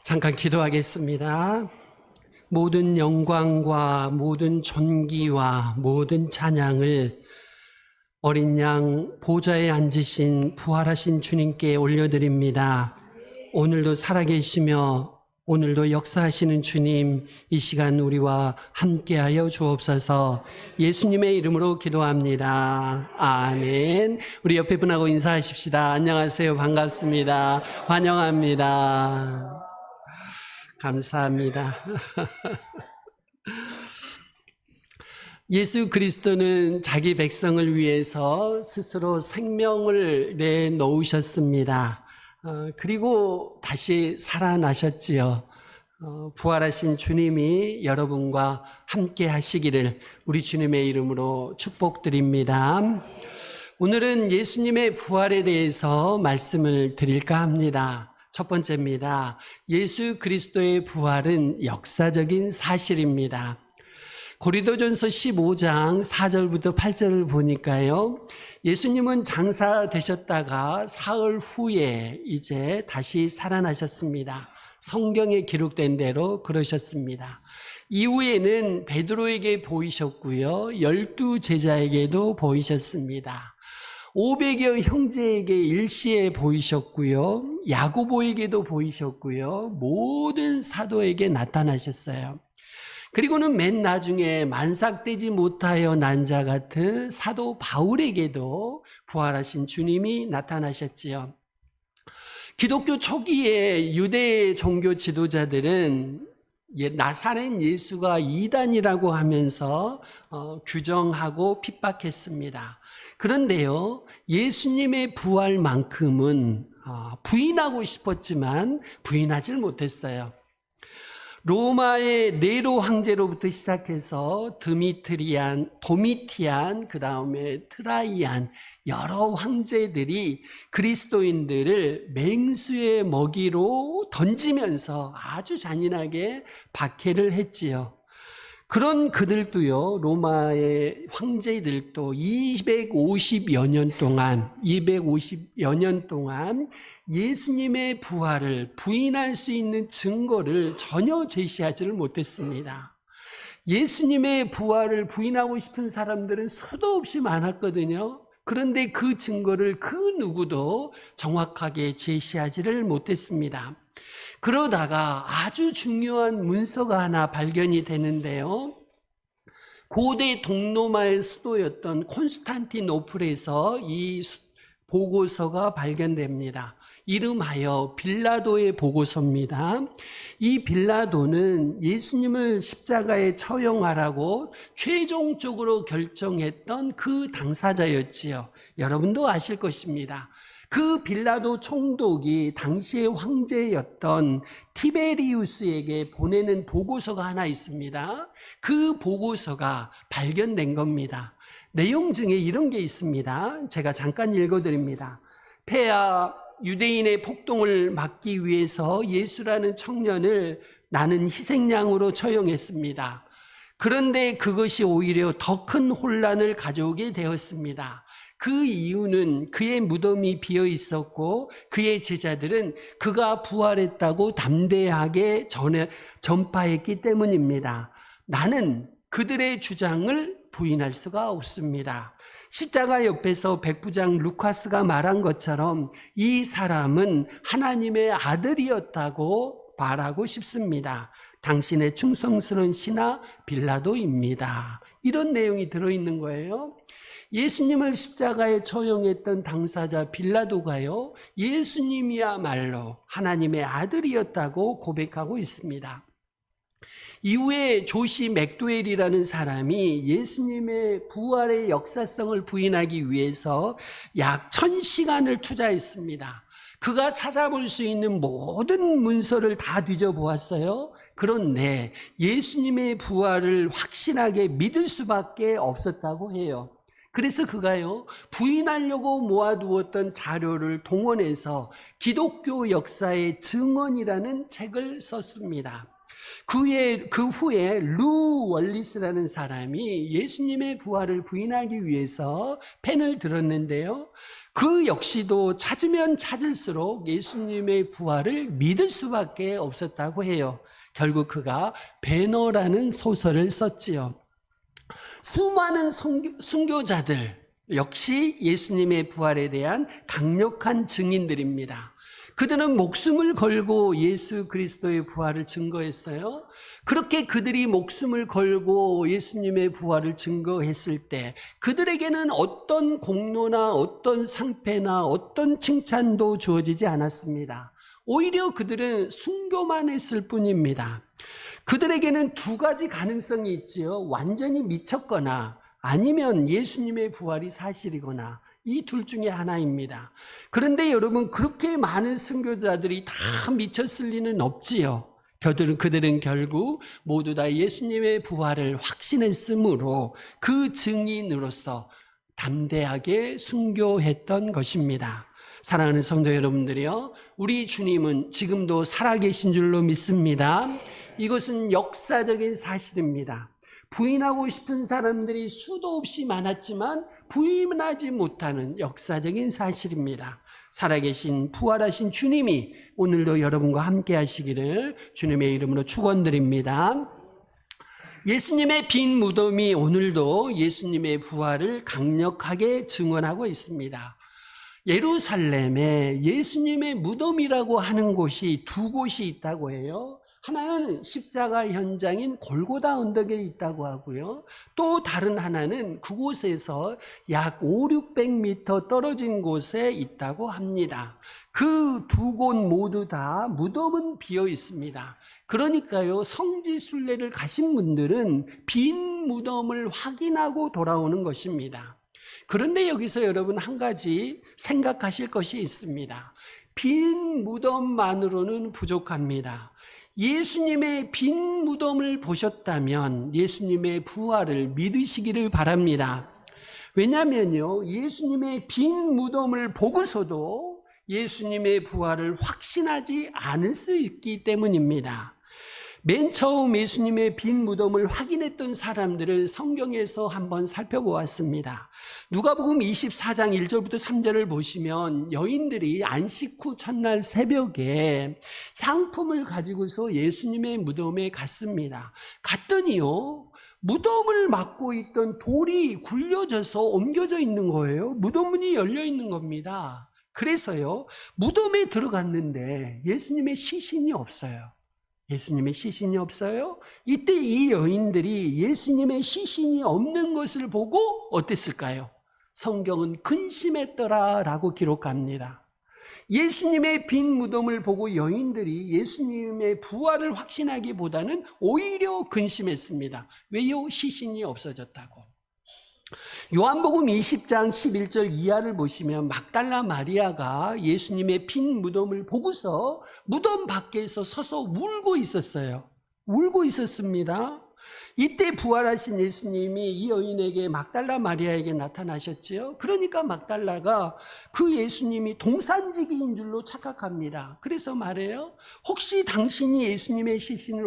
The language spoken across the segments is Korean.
잠깐 기도하겠습니다. 모든 영광과 모든 존귀와 모든 찬양을 어린 양 보좌에 앉으신 부활하신 주님께 올려드립니다. 오늘도 살아계시며 오늘도 역사하시는 주님, 이 시간 우리와 함께하여 주옵소서. 예수님의 이름으로 기도합니다. 아멘. 우리 옆에 분하고 인사하십시다. 안녕하세요. 반갑습니다. 환영합니다. 감사합니다. 예수 그리스도는 자기 백성을 위해서 스스로 생명을 내놓으셨습니다. 그리고 다시 살아나셨지요. 부활하신 주님이 여러분과 함께 하시기를 우리 주님의 이름으로 축복드립니다. 오늘은 예수님의 부활에 대해서 말씀을 드릴까 합니다. 첫 번째입니다. 예수 그리스도의 부활은 역사적인 사실입니다. 고린도전서 15장 4절부터 8절을 보니까요, 예수님은 장사되셨다가 사흘 후에 이제 다시 살아나셨습니다. 성경에 기록된 대로 그러셨습니다. 이후에는 베드로에게 보이셨고요, 12 제자에게도 보이셨습니다. 500여 형제에게 일시에 보이셨고요, 야고보에게도 보이셨고요, 모든 사도에게 나타나셨어요. 그리고는 맨 나중에 만삭되지 못하여 난 자 같은 사도 바울에게도 부활하신 주님이 나타나셨지요. 기독교 초기에 유대 종교 지도자들은 나사렛 예수가 이단이라고 하면서 규정하고 핍박했습니다. 그런데요, 예수님의 부활만큼은 부인하고 싶었지만 부인하지 못했어요. 로마의 네로 황제로부터 시작해서 도미티안, 그 다음에 트라이안, 여러 황제들이 그리스도인들을 맹수의 먹이로 던지면서 아주 잔인하게 박해를 했지요. 그런 그들도요, 로마의 황제들도 250여 년 동안 예수님의 부활을 부인할 수 있는 증거를 전혀 제시하지를 못했습니다. 예수님의 부활을 부인하고 싶은 사람들은 수도 없이 많았거든요. 그런데 그 증거를 그 누구도 정확하게 제시하지를 못했습니다. 그러다가 아주 중요한 문서가 하나 발견이 되는데요. 고대 동로마의 수도였던 콘스탄티노플에서 이 보고서가 발견됩니다. 이름하여 빌라도의 보고서입니다. 이 빌라도는 예수님을 십자가에 처형하라고 최종적으로 결정했던 그 당사자였지요. 여러분도 아실 것입니다. 그 빌라도 총독이 당시의 황제였던 티베리우스에게 보내는 보고서가 하나 있습니다. 그 보고서가 발견된 겁니다. 내용 중에 이런 게 있습니다. 제가 잠깐 읽어드립니다. 폐하 유대인의 폭동을 막기 위해서 예수라는 청년을 나는 희생양으로 처형했습니다. 그런데 그것이 오히려 더 큰 혼란을 가져오게 되었습니다. 그 이유는 그의 무덤이 비어 있었고 그의 제자들은 그가 부활했다고 담대하게 전파했기 때문입니다. 나는 그들의 주장을 부인할 수가 없습니다. 십자가 옆에서 백부장 루카스가 말한 것처럼 이 사람은 하나님의 아들이었다고 말하고 싶습니다. 당신의 충성스러운 신하 빌라도입니다. 이런 내용이 들어있는 거예요. 예수님을 십자가에 처형했던 당사자 빌라도가요, 예수님이야말로 하나님의 아들이었다고 고백하고 있습니다. 이후에 조시 맥도웰이라는 사람이 예수님의 부활의 역사성을 부인하기 위해서 약 1000시간을 투자했습니다. 그가 찾아볼 수 있는 모든 문서를 다 뒤져보았어요. 그런데 예수님의 부활을 확신하게 믿을 수밖에 없었다고 해요. 그래서 그가요, 부인하려고 모아두었던 자료를 동원해서 기독교 역사의 증언이라는 책을 썼습니다. 그 후에 루 월리스라는 사람이 예수님의 부활을 부인하기 위해서 펜을 들었는데요. 그 역시도 찾으면 찾을수록 예수님의 부활을 믿을 수밖에 없었다고 해요. 결국 그가 배너라는 소설을 썼지요. 수많은 순교자들 역시 예수님의 부활에 대한 강력한 증인들입니다. 그들은 목숨을 걸고 예수 그리스도의 부활을 증거했어요. 그렇게 그들이 목숨을 걸고 예수님의 부활을 증거했을 때 그들에게는 어떤 공로나 어떤 상패나 어떤 칭찬도 주어지지 않았습니다. 오히려 그들은 순교만 했을 뿐입니다. 그들에게는 두 가지 가능성이 있지요. 완전히 미쳤거나 아니면 예수님의 부활이 사실이거나 이 둘 중에 하나입니다. 그런데 여러분, 그렇게 많은 순교자들이 다 미쳤을 리는 없지요. 그들은 결국 모두 다 예수님의 부활을 확신했으므로 그 증인으로서 담대하게 순교했던 것입니다. 사랑하는 성도 여러분들이요, 우리 주님은 지금도 살아계신 줄로 믿습니다. 이것은 역사적인 사실입니다. 부인하고 싶은 사람들이 수도 없이 많았지만 부인하지 못하는 역사적인 사실입니다. 살아계신 부활하신 주님이 오늘도 여러분과 함께 하시기를 주님의 이름으로 축원드립니다. 예수님의 빈 무덤이 오늘도 예수님의 부활을 강력하게 증언하고 있습니다. 예루살렘에 예수님의 무덤이라고 하는 곳이 두 곳이 있다고 해요. 하나는 십자가 현장인 골고다 언덕에 있다고 하고요. 또 다른 하나는 그곳에서 약 500-600m 떨어진 곳에 있다고 합니다. 그 두 곳 모두 다 무덤은 비어 있습니다. 그러니까요, 성지순례를 가신 분들은 빈 무덤을 확인하고 돌아오는 것입니다. 그런데 여기서 여러분 한 가지 생각하실 것이 있습니다. 빈 무덤만으로는 부족합니다. 예수님의 빈 무덤을 보셨다면 예수님의 부활을 믿으시기를 바랍니다. 왜냐하면요, 예수님의 빈 무덤을 보고서도 예수님의 부활을 확신하지 않을 수 있기 때문입니다. 맨 처음 예수님의 빈 무덤을 확인했던 사람들을 성경에서 한번 살펴보았습니다. 누가복음 24장 1절부터 3절을 보시면 여인들이 안식 후 첫날 새벽에 향품을 가지고서 예수님의 무덤에 갔습니다. 갔더니요, 무덤을 막고 있던 돌이 굴려져서 옮겨져 있는 거예요. 무덤 문이 열려 있는 겁니다. 그래서요, 무덤에 들어갔는데 예수님의 시신이 없어요. 예수님의 시신이 없어요? 이때 이 여인들이 예수님의 시신이 없는 것을 보고 어땠을까요? 성경은 근심했더라라고 기록합니다. 예수님의 빈 무덤을 보고 여인들이 예수님의 부활을 확신하기보다는 오히려 근심했습니다. 왜요? 시신이 없어졌다고. 요한복음 20장 11절 이하를 보시면 막달라 마리아가 예수님의 빈 무덤을 보고서 무덤 밖에서 서서 울고 있었어요. 울고 있었습니다. 이때 부활하신 예수님이 이 여인에게, 막달라 마리아에게 나타나셨지요. 그러니까 막달라가 그 예수님이 동산지기인 줄로 착각합니다. 그래서 말해요. 혹시 당신이 예수님의 시신을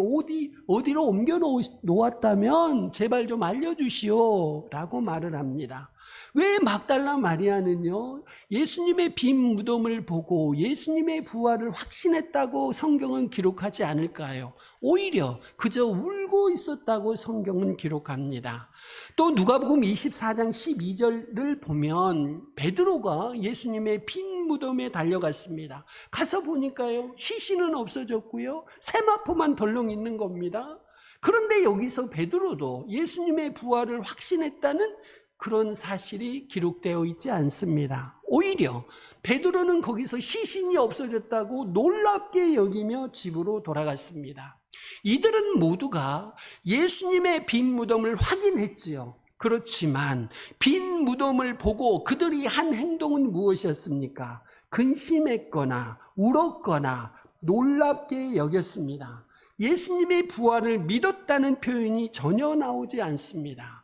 어디로 옮겨 놓았다면 제발 좀 알려주시오 라고 말을 합니다. 왜 막달라 마리아는요, 예수님의 빈 무덤을 보고 예수님의 부활을 확신했다고 성경은 기록하지 않을까요? 오히려 그저 울고 있었다고 성경은 기록합니다. 또 누가복음 24장 12절을 보면 베드로가 예수님의 빈 무덤에 달려갔습니다. 가서 보니까요, 시신은 없어졌고요, 세마포만 덜렁 있는 겁니다. 그런데 여기서 베드로도 예수님의 부활을 확신했다는 그런 사실이 기록되어 있지 않습니다. 오히려 베드로는 거기서 시신이 없어졌다고 놀랍게 여기며 집으로 돌아갔습니다. 이들은 모두가 예수님의 빈 무덤을 확인했지요. 그렇지만 빈 무덤을 보고 그들이 한 행동은 무엇이었습니까? 근심했거나 울었거나 놀랍게 여겼습니다. 예수님의 부활을 믿었다는 표현이 전혀 나오지 않습니다.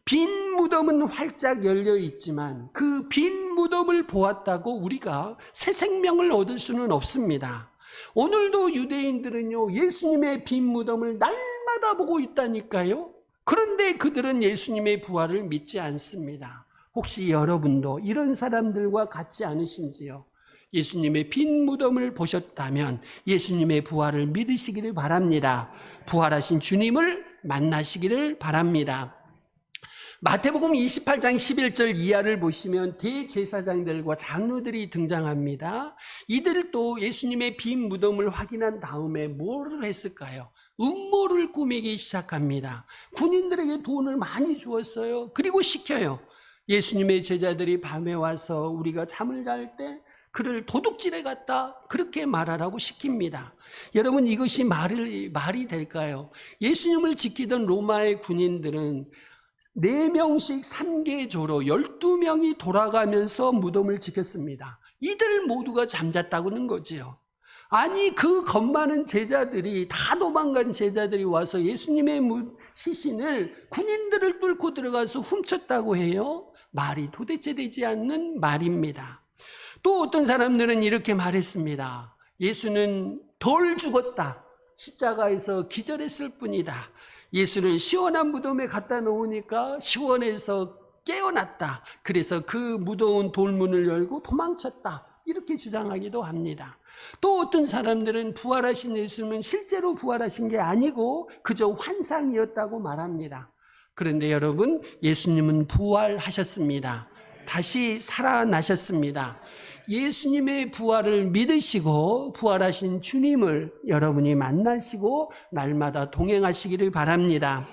빈 무덤은 활짝 열려 있지만 그 빈 무덤을 보았다고 우리가 새 생명을 얻을 수는 없습니다. 오늘도 유대인들은요, 예수님의 빈 무덤을 날마다 보고 있다니까요. 그런데 그들은 예수님의 부활을 믿지 않습니다. 혹시 여러분도 이런 사람들과 같지 않으신지요? 예수님의 빈 무덤을 보셨다면 예수님의 부활을 믿으시기를 바랍니다. 부활하신 주님을 만나시기를 바랍니다. 마태복음 28장 11절 이하를 보시면 대제사장들과 장로들이 등장합니다. 이들도 예수님의 빈 무덤을 확인한 다음에 뭐를 했을까요? 음모를 꾸미기 시작합니다. 군인들에게 돈을 많이 주었어요. 그리고 시켜요. 예수님의 제자들이 밤에 와서 우리가 잠을 잘 때 그를 도둑질해 갔다 그렇게 말하라고 시킵니다. 여러분, 이것이 말이 될까요? 예수님을 지키던 로마의 군인들은 4명씩 3계조로 12명이 돌아가면서 무덤을 지켰습니다. 이들 모두가 잠잤다고는 거지요. 아니, 그 겁 많은 제자들이, 다 도망간 제자들이 와서 예수님의 시신을 군인들을 뚫고 들어가서 훔쳤다고 해요. 말이 도대체 되지 않는 말입니다. 또 어떤 사람들은 이렇게 말했습니다. 예수는 덜 죽었다. 십자가에서 기절했을 뿐이다. 예수를 시원한 무덤에 갖다 놓으니까 시원해서 깨어났다. 그래서 그 무더운 돌문을 열고 도망쳤다. 이렇게 주장하기도 합니다. 또 어떤 사람들은 부활하신 예수님은 실제로 부활하신 게 아니고 그저 환상이었다고 말합니다. 그런데 여러분, 예수님은 부활하셨습니다. 다시 살아나셨습니다. 예수님의 부활을 믿으시고 부활하신 주님을 여러분이 만나시고 날마다 동행하시기를 바랍니다.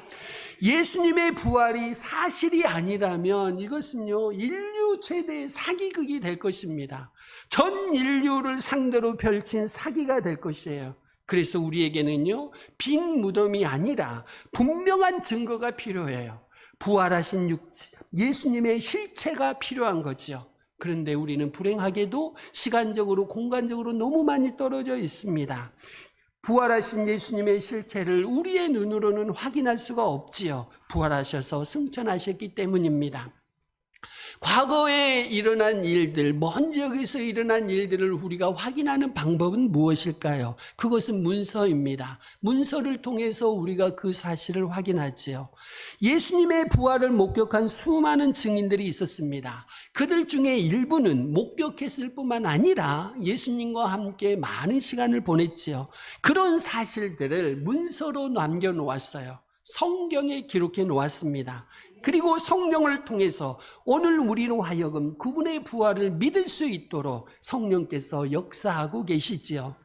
예수님의 부활이 사실이 아니라면 이것은요, 인류 최대의 사기극이 될 것입니다. 전 인류를 상대로 펼친 사기가 될 것이에요. 그래서 우리에게는요, 빈 무덤이 아니라 분명한 증거가 필요해요. 부활하신 예수님의 실체가 필요한 거죠. 그런데 우리는 불행하게도 시간적으로 공간적으로 너무 많이 떨어져 있습니다. 부활하신 예수님의 실체를 우리의 눈으로는 확인할 수가 없지요. 부활하셔서 승천하셨기 때문입니다. 과거에 일어난 일들, 먼 지역에서 일어난 일들을 우리가 확인하는 방법은 무엇일까요? 그것은 문서입니다. 문서를 통해서 우리가 그 사실을 확인하지요. 예수님의 부활을 목격한 수많은 증인들이 있었습니다. 그들 중에 일부는 목격했을 뿐만 아니라 예수님과 함께 많은 시간을 보냈지요. 그런 사실들을 문서로 남겨놓았어요. 성경에 기록해 놓았습니다. 그리고 성령을 통해서 오늘 우리로 하여금 그분의 부활을 믿을 수 있도록 성령께서 역사하고 계시지요.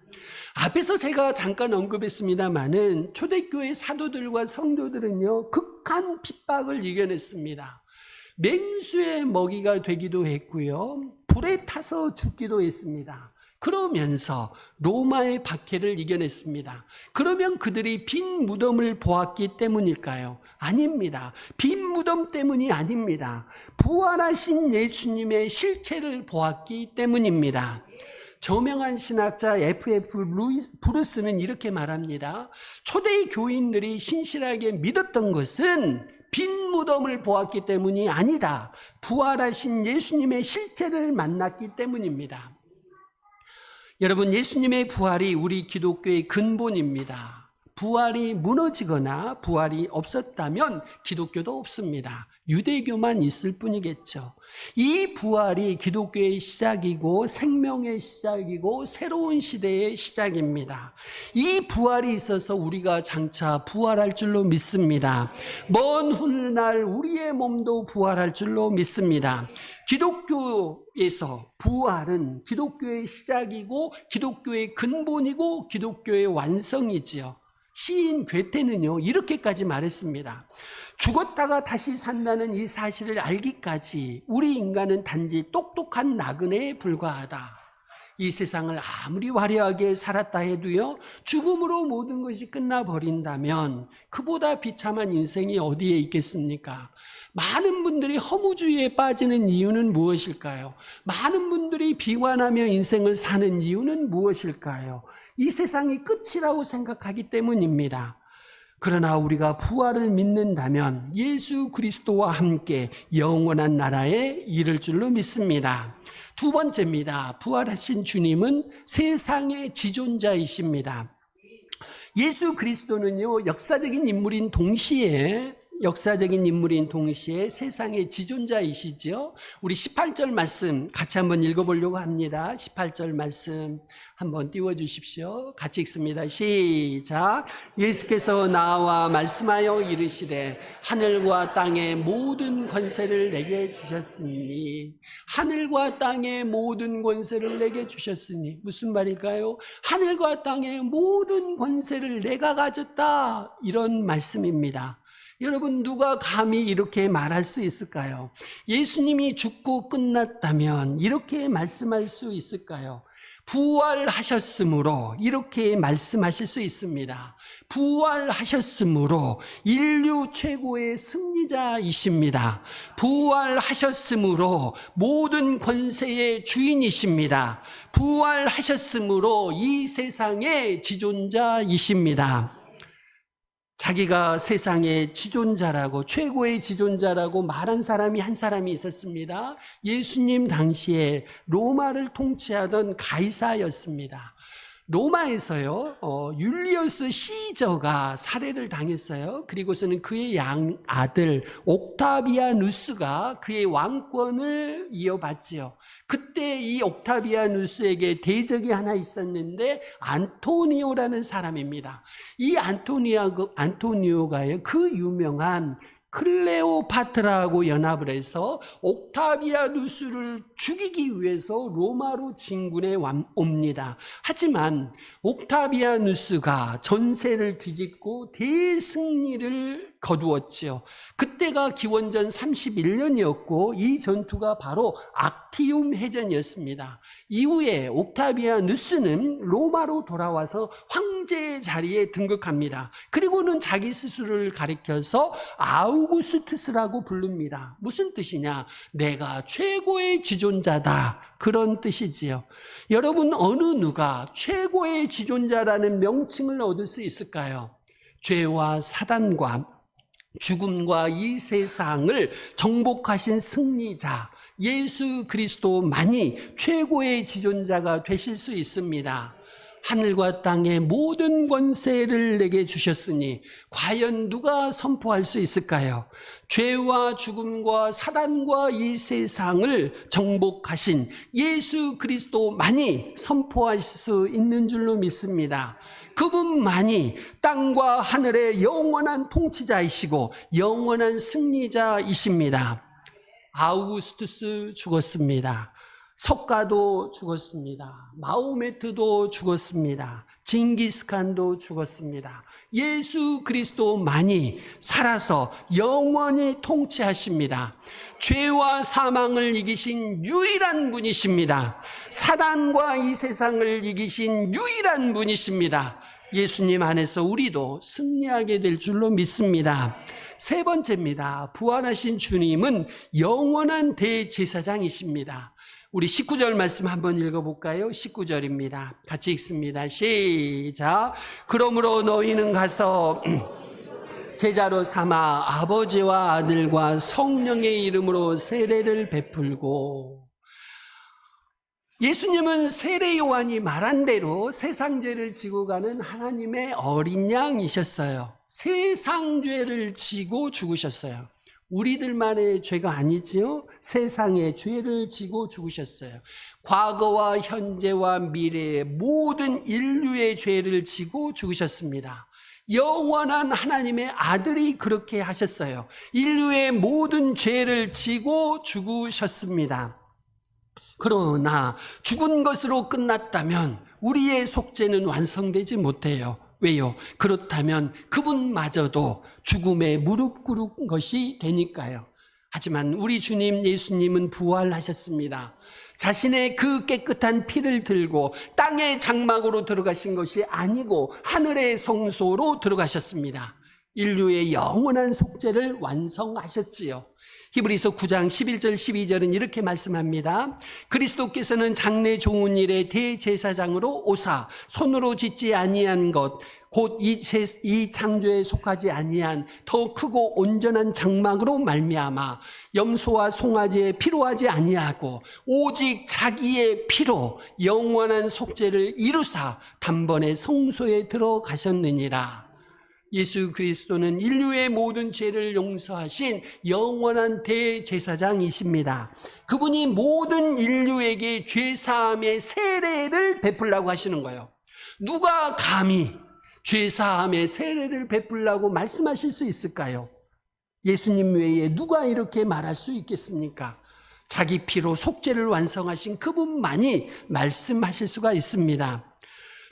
앞에서 제가 잠깐 언급했습니다마는 초대교회 사도들과 성도들은요, 극한 핍박을 이겨냈습니다. 맹수의 먹이가 되기도 했고요, 불에 타서 죽기도 했습니다. 그러면서 로마의 박해를 이겨냈습니다. 그러면 그들이 빈 무덤을 보았기 때문일까요? 아닙니다. 빈 무덤 때문이 아닙니다. 부활하신 예수님의 실체를 보았기 때문입니다. 저명한 신학자 F.F. 브루스는 이렇게 말합니다. 초대 교인들이 신실하게 믿었던 것은 빈 무덤을 보았기 때문이 아니다. 부활하신 예수님의 실체를 만났기 때문입니다. 여러분, 예수님의 부활이 우리 기독교의 근본입니다. 부활이 무너지거나 부활이 없었다면 기독교도 없습니다. 유대교만 있을 뿐이겠죠. 이 부활이 기독교의 시작이고 생명의 시작이고 새로운 시대의 시작입니다. 이 부활이 있어서 우리가 장차 부활할 줄로 믿습니다. 먼 훗날 우리의 몸도 부활할 줄로 믿습니다. 기독교에서 부활은 기독교의 시작이고 기독교의 근본이고 기독교의 완성이지요. 시인 괴테는요, 이렇게까지 말했습니다. 죽었다가 다시 산다는 이 사실을 알기까지 우리 인간은 단지 똑똑한 나그네에 불과하다. 이 세상을 아무리 화려하게 살았다 해도요, 죽음으로 모든 것이 끝나버린다면 그보다 비참한 인생이 어디에 있겠습니까? 많은 분들이 허무주의에 빠지는 이유는 무엇일까요? 많은 분들이 비관하며 인생을 사는 이유는 무엇일까요? 이 세상이 끝이라고 생각하기 때문입니다. 그러나 우리가 부활을 믿는다면 예수 그리스도와 함께 영원한 나라에 이를 줄로 믿습니다. 두 번째입니다. 부활하신 주님은 세상의 지존자이십니다. 예수 그리스도는요, 역사적인 인물인 동시에 역사적인 인물인 동시에 세상의 지존자이시죠. 우리 18절 말씀 같이 한번 읽어보려고 합니다. 18절 말씀 한번 띄워주십시오. 같이 읽습니다. 시작. 예수께서 나와 말씀하여 이르시되 하늘과 땅의 모든 권세를 내게 주셨으니, 하늘과 땅의 모든 권세를 내게 주셨으니 무슨 말일까요? 하늘과 땅의 모든 권세를 내가 가졌다, 이런 말씀입니다. 여러분, 누가 감히 이렇게 말할 수 있을까요? 예수님이 죽고 끝났다면 이렇게 말씀할 수 있을까요? 부활하셨으므로 이렇게 말씀하실 수 있습니다. 부활하셨으므로 인류 최고의 승리자이십니다. 부활하셨으므로 모든 권세의 주인이십니다. 부활하셨으므로 이 세상의 지존자이십니다. 자기가 세상의 지존자라고, 최고의 지존자라고 말한 사람이 한 사람이 있었습니다. 예수님 당시에 로마를 통치하던 가이사였습니다. 로마에서요, 율리어스 시저가 살해를 당했어요. 그리고서는 그의 아들 옥타비아누스가 그의 왕권을 이어받지요. 그때 이 옥타비아누스에게 대적이 하나 있었는데 안토니오라는 사람입니다. 이 안토니오가요, 그 유명한 클레오파트라하고 연합을 해서 옥타비아누스를 죽이기 위해서 로마로 진군해 옵니다. 하지만 옥타비아누스가 전세를 뒤집고 대승리를 거두었지요. 그때가 기원전 31년이었고 이 전투가 바로 악티움 해전이었습니다. 이후에 옥타비아누스는 로마로 돌아와서 황제의 자리에 등극합니다. 그리고는 자기 스스로를 가리켜서 아우구스투스라고 부릅니다. 무슨 뜻이냐? 내가 최고의 지존자다, 그런 뜻이지요. 여러분, 어느 누가 최고의 지존자라는 명칭을 얻을 수 있을까요? 죄와 사단과 죽음과 이 세상을 정복하신 승리자 예수 그리스도만이 최고의 지존자가 되실 수 있습니다. 하늘과 땅의 모든 권세를 내게 주셨으니 과연 누가 선포할 수 있을까요? 죄와 죽음과 사단과 이 세상을 정복하신 예수 그리스도만이 선포할 수 있는 줄로 믿습니다. 그분만이 땅과 하늘의 영원한 통치자이시고 영원한 승리자이십니다. 아우구스투스 죽었습니다. 석가도 죽었습니다. 마호메트도 죽었습니다. 징기스칸도 죽었습니다. 예수 그리스도만이 살아서 영원히 통치하십니다. 죄와 사망을 이기신 유일한 분이십니다. 사단과 이 세상을 이기신 유일한 분이십니다. 예수님 안에서 우리도 승리하게 될 줄로 믿습니다. 세 번째입니다. 부활하신 주님은 영원한 대제사장이십니다. 우리 19절 말씀 한번 읽어볼까요? 19절입니다. 같이 읽습니다. 시작. 그러므로 너희는 가서 제자로 삼아 아버지와 아들과 성령의 이름으로 세례를 베풀고, 예수님은 세례 요한이 말한 대로 세상 죄를 지고 가는 하나님의 어린 양이셨어요. 세상 죄를 지고 죽으셨어요. 우리들만의 죄가 아니지요. 세상의 죄를 지고 죽으셨어요. 과거와 현재와 미래의 모든 인류의 죄를 지고 죽으셨습니다. 영원한 하나님의 아들이 그렇게 하셨어요. 인류의 모든 죄를 지고 죽으셨습니다. 그러나 죽은 것으로 끝났다면 우리의 속죄는 완성되지 못해요. 왜요? 그렇다면 그분마저도 죽음에 무릎 꿇은 것이 되니까요. 하지만 우리 주님 예수님은 부활하셨습니다. 자신의 그 깨끗한 피를 들고 땅의 장막으로 들어가신 것이 아니고 하늘의 성소로 들어가셨습니다. 인류의 영원한 속죄를 완성하셨지요. 히브리서 9장 11절 12절은 이렇게 말씀합니다. 그리스도께서는 장래 좋은 일의 대제사장으로 오사 손으로 짓지 아니한 것 곧 이 창조에 속하지 아니한 더 크고 온전한 장막으로 말미암아 염소와 송아지에 피로하지 아니하고 오직 자기의 피로 영원한 속죄를 이루사 단번에 성소에 들어가셨느니라. 예수 그리스도는 인류의 모든 죄를 용서하신 영원한 대제사장이십니다. 그분이 모든 인류에게 죄사함의 세례를 베풀라고 하시는 거예요. 누가 감히 죄사함의 세례를 베풀라고 말씀하실 수 있을까요? 예수님 외에 누가 이렇게 말할 수 있겠습니까? 자기 피로 속죄를 완성하신 그분만이 말씀하실 수가 있습니다.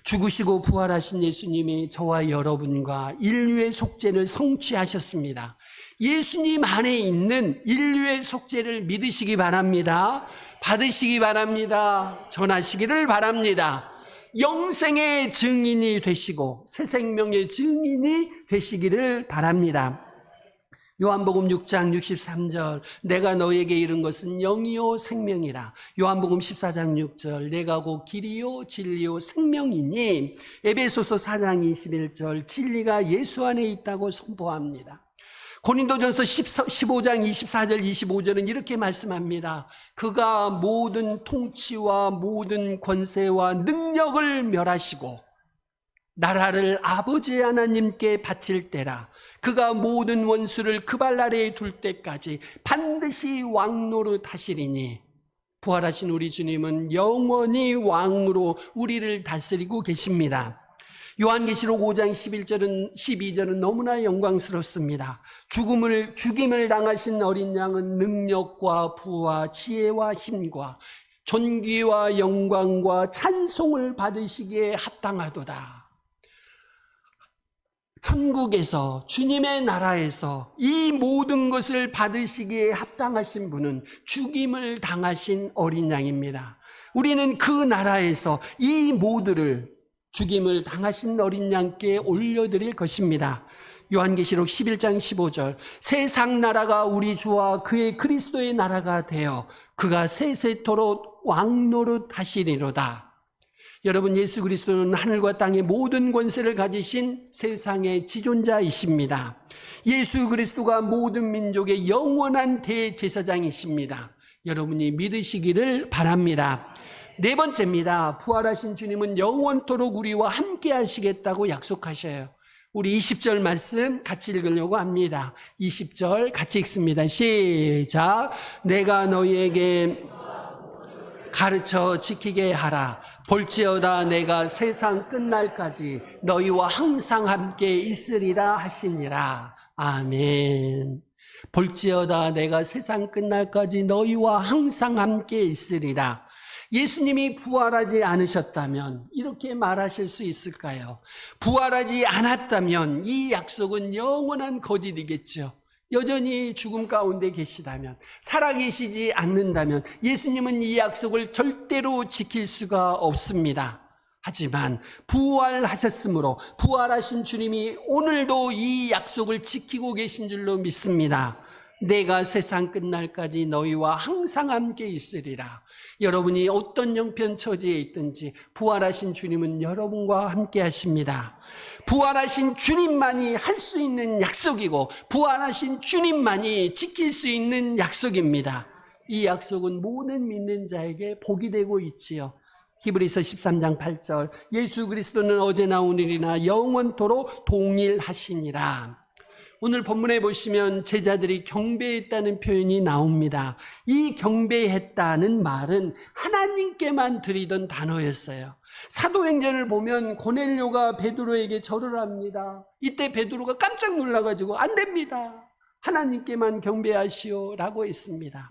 죽으시고 부활하신 예수님이 저와 여러분과 인류의 속죄를 성취하셨습니다. 예수님 안에 있는 인류의 속죄를 믿으시기 바랍니다. 받으시기 바랍니다. 전하시기를 바랍니다. 영생의 증인이 되시고 새 생명의 증인이 되시기를 바랍니다. 요한복음 6장 63절 내가 너에게 이른 것은 영이요 생명이라. 요한복음 14장 6절 내가 곧 길이요 진리요 생명이니. 에베소서 4장 21절 진리가 예수 안에 있다고 선포합니다. 고린도전서 15장 24절 25절은 이렇게 말씀합니다. 그가 모든 통치와 모든 권세와 능력을 멸하시고 나라를 아버지 하나님께 바칠 때라. 그가 모든 원수를 그 발 아래에 둘 때까지 반드시 왕노릇 하시리니. 부활하신 우리 주님은 영원히 왕으로 우리를 다스리고 계십니다. 요한계시록 5장 12절은 너무나 영광스럽습니다. 죽임을 당하신 어린 양은 능력과 부와 지혜와 힘과 존귀와 영광과 찬송을 받으시기에 합당하도다. 천국에서 주님의 나라에서 이 모든 것을 받으시기에 합당하신 분은 죽임을 당하신 어린 양입니다. 우리는 그 나라에서 이 모두를 죽임을 당하신 어린 양께 올려드릴 것입니다. 요한계시록 11장 15절 세상 나라가 우리 주와 그의 그리스도의 나라가 되어 그가 세세토록 왕노릇 하시리로다. 여러분, 예수 그리스도는 하늘과 땅의 모든 권세를 가지신 세상의 지존자이십니다. 예수 그리스도가 모든 민족의 영원한 대제사장이십니다. 여러분이 믿으시기를 바랍니다. 네 번째입니다. 부활하신 주님은 영원토록 우리와 함께 하시겠다고 약속하셔요. 우리 20절 말씀 같이 읽으려고 합니다. 20절 같이 읽습니다. 시작. 내가 너희에게 가르쳐 지키게 하라. 볼지어다 내가 세상 끝날까지 너희와 항상 함께 있으리라 하시니라. 아멘. 볼지어다 내가 세상 끝날까지 너희와 항상 함께 있으리라. 예수님이 부활하지 않으셨다면 이렇게 말하실 수 있을까요? 부활하지 않았다면 이 약속은 영원한 거짓이겠죠. 여전히 죽음 가운데 계시다면, 살아계시지 않는다면 예수님은 이 약속을 절대로 지킬 수가 없습니다. 하지만 부활하셨으므로 부활하신 주님이 오늘도 이 약속을 지키고 계신 줄로 믿습니다. 내가 세상 끝날까지 너희와 항상 함께 있으리라. 여러분이 어떤 형편처지에 있든지 부활하신 주님은 여러분과 함께 하십니다. 부활하신 주님만이 할 수 있는 약속이고 부활하신 주님만이 지킬 수 있는 약속입니다. 이 약속은 모든 믿는 자에게 복이 되고 있지요. 히브리서 13장 8절 예수 그리스도는 어제나 오늘이나 영원토록 동일하시니라. 오늘 본문에 보시면 제자들이 경배했다는 표현이 나옵니다. 이 경배했다는 말은 하나님께만 드리던 단어였어요. 사도행전을 보면 고넬료가 베드로에게 절을 합니다. 이때 베드로가 깜짝 놀라가지고 안 됩니다. 하나님께만 경배하시오 라고 했습니다.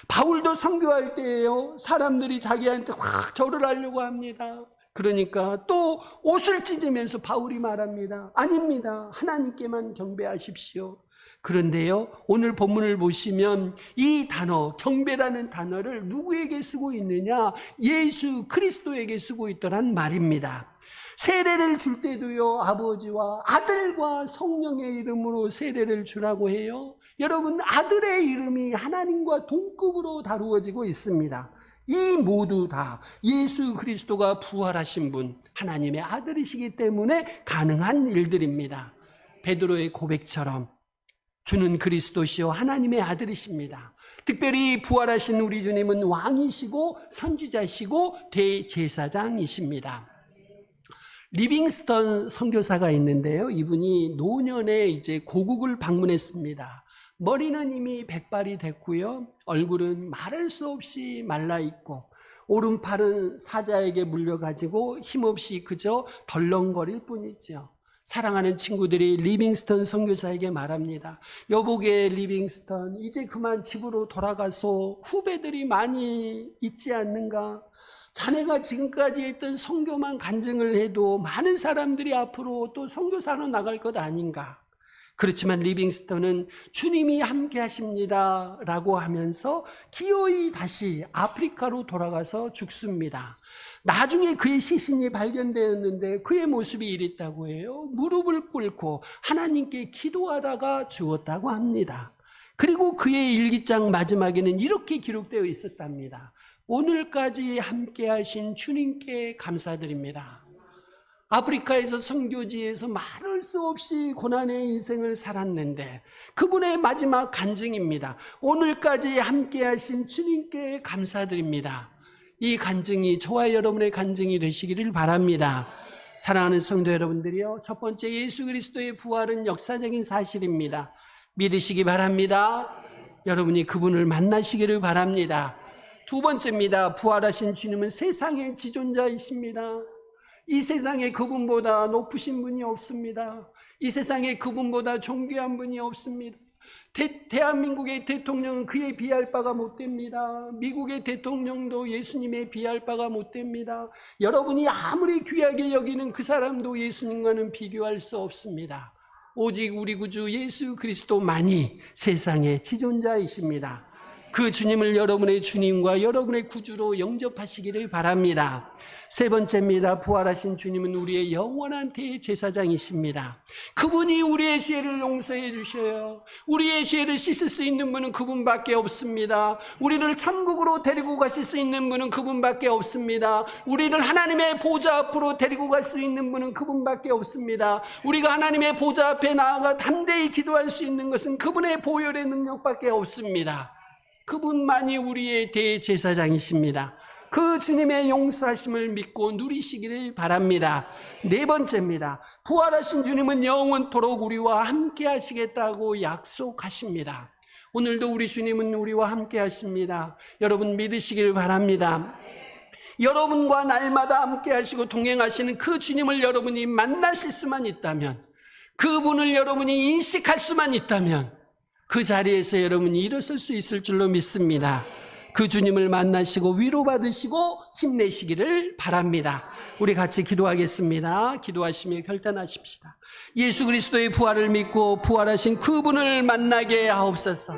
바울도 선교할 때에요. 사람들이 자기한테 확 절을 하려고 합니다. 그러니까 또 옷을 찢으면서 바울이 말합니다. 아닙니다. 하나님께만 경배하십시오. 그런데요, 오늘 본문을 보시면 이 단어, 경배라는 단어를 누구에게 쓰고 있느냐? 예수 그리스도에게 쓰고 있더란 말입니다. 세례를 줄 때도요, 아버지와 아들과 성령의 이름으로 세례를 주라고 해요. 여러분, 아들의 이름이 하나님과 동급으로 다루어지고 있습니다. 이 모두 다 예수 그리스도가 부활하신 분, 하나님의 아들이시기 때문에 가능한 일들입니다. 베드로의 고백처럼 주는 그리스도시요 하나님의 아들이십니다. 특별히 부활하신 우리 주님은 왕이시고 선지자시고 대제사장이십니다. 리빙스턴 선교사가 있는데요. 이분이 노년에 이제 고국을 방문했습니다. 머리는 이미 백발이 됐고요. 얼굴은 말할 수 없이 말라 있고 오른팔은 사자에게 물려가지고 힘없이 그저 덜렁거릴 뿐이죠. 사랑하는 친구들이 리빙스턴 선교사에게 말합니다. 여보게 리빙스턴, 이제 그만 집으로 돌아가서 후배들이 많이 있지 않는가? 자네가 지금까지 했던 선교만 간증을 해도 많은 사람들이 앞으로 또 선교사로 나갈 것 아닌가? 그렇지만 리빙스턴은 주님이 함께 하십니다 라고 하면서 기어이 다시 아프리카로 돌아가서 죽습니다. 나중에 그의 시신이 발견되었는데 그의 모습이 이랬다고 해요. 무릎을 꿇고 하나님께 기도하다가 죽었다고 합니다. 그리고 그의 일기장 마지막에는 이렇게 기록되어 있었답니다. 오늘까지 함께 하신 주님께 감사드립니다. 아프리카에서 선교지에서 말할 수 없이 고난의 인생을 살았는데 그분의 마지막 간증입니다. 오늘까지 함께 하신 주님께 감사드립니다. 이 간증이 저와 여러분의 간증이 되시기를 바랍니다. 사랑하는 성도 여러분들이요, 첫 번째 예수 그리스도의 부활은 역사적인 사실입니다. 믿으시기 바랍니다. 여러분이 그분을 만나시기를 바랍니다. 두 번째입니다. 부활하신 주님은 세상의 지존자이십니다. 이 세상에 그분보다 높으신 분이 없습니다. 이 세상에 그분보다 존귀한 분이 없습니다. 대한민국의 대통령은 그에 비할 바가 못 됩니다. 미국의 대통령도 예수님에 비할 바가 못 됩니다. 여러분이 아무리 귀하게 여기는 그 사람도 예수님과는 비교할 수 없습니다. 오직 우리 구주 예수 그리스도만이 세상의 지존자이십니다. 그 주님을 여러분의 주님과 여러분의 구주로 영접하시기를 바랍니다. 세 번째입니다. 부활하신 주님은 우리의 영원한 대제사장이십니다. 그분이 우리의 죄를 용서해 주셔요. 우리의 죄를 씻을 수 있는 분은 그분밖에 없습니다. 우리를 천국으로 데리고 가실 수 있는 분은 그분밖에 없습니다. 우리를 하나님의 보좌 앞으로 데리고 갈 수 있는 분은 그분밖에 없습니다. 우리가 하나님의 보좌 앞에 나아가 담대히 기도할 수 있는 것은 그분의 보혈의 능력밖에 없습니다. 그분만이 우리의 대제사장이십니다. 그 주님의 용서하심을 믿고 누리시기를 바랍니다. 네 번째입니다. 부활하신 주님은 영원토록 우리와 함께 하시겠다고 약속하십니다. 오늘도 우리 주님은 우리와 함께 하십니다. 여러분 믿으시기를 바랍니다. 여러분과 날마다 함께 하시고 동행하시는 그 주님을 여러분이 만나실 수만 있다면, 그분을 여러분이 인식할 수만 있다면 그 자리에서 여러분이 일어설 수 있을 줄로 믿습니다. 그 주님을 만나시고 위로받으시고 힘내시기를 바랍니다. 우리 같이 기도하겠습니다. 기도하시며 결단하십시다. 예수 그리스도의 부활을 믿고 부활하신 그분을 만나게 하옵소서.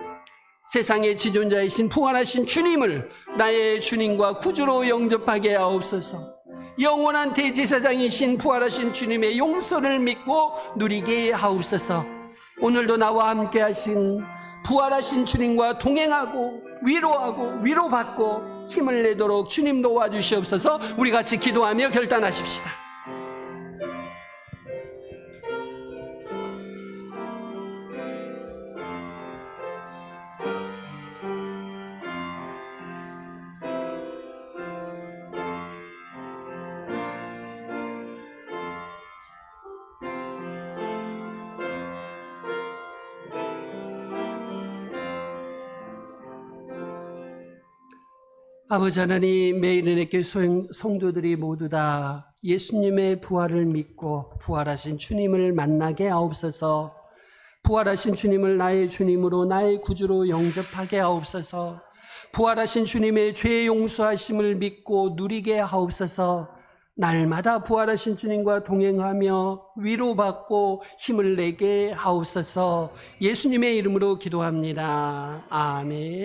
세상의 지존자이신 부활하신 주님을 나의 주님과 구주로 영접하게 하옵소서. 영원한 대제사장이신 부활하신 주님의 용서를 믿고 누리게 하옵소서. 오늘도 나와 함께 하신 부활하신 주님과 동행하고 위로하고 위로받고 힘을 내도록 주님 도와주시옵소서. 우리 같이 기도하며 결단하십시다. 아버지 하나님, 매일 은혜교회 성도들이 모두 다 예수님의 부활을 믿고 부활하신 주님을 만나게 하옵소서. 부활하신 주님을 나의 주님으로 나의 구주로 영접하게 하옵소서. 부활하신 주님의 죄 용서하심을 믿고 누리게 하옵소서. 날마다 부활하신 주님과 동행하며 위로받고 힘을 내게 하옵소서. 예수님의 이름으로 기도합니다. 아멘.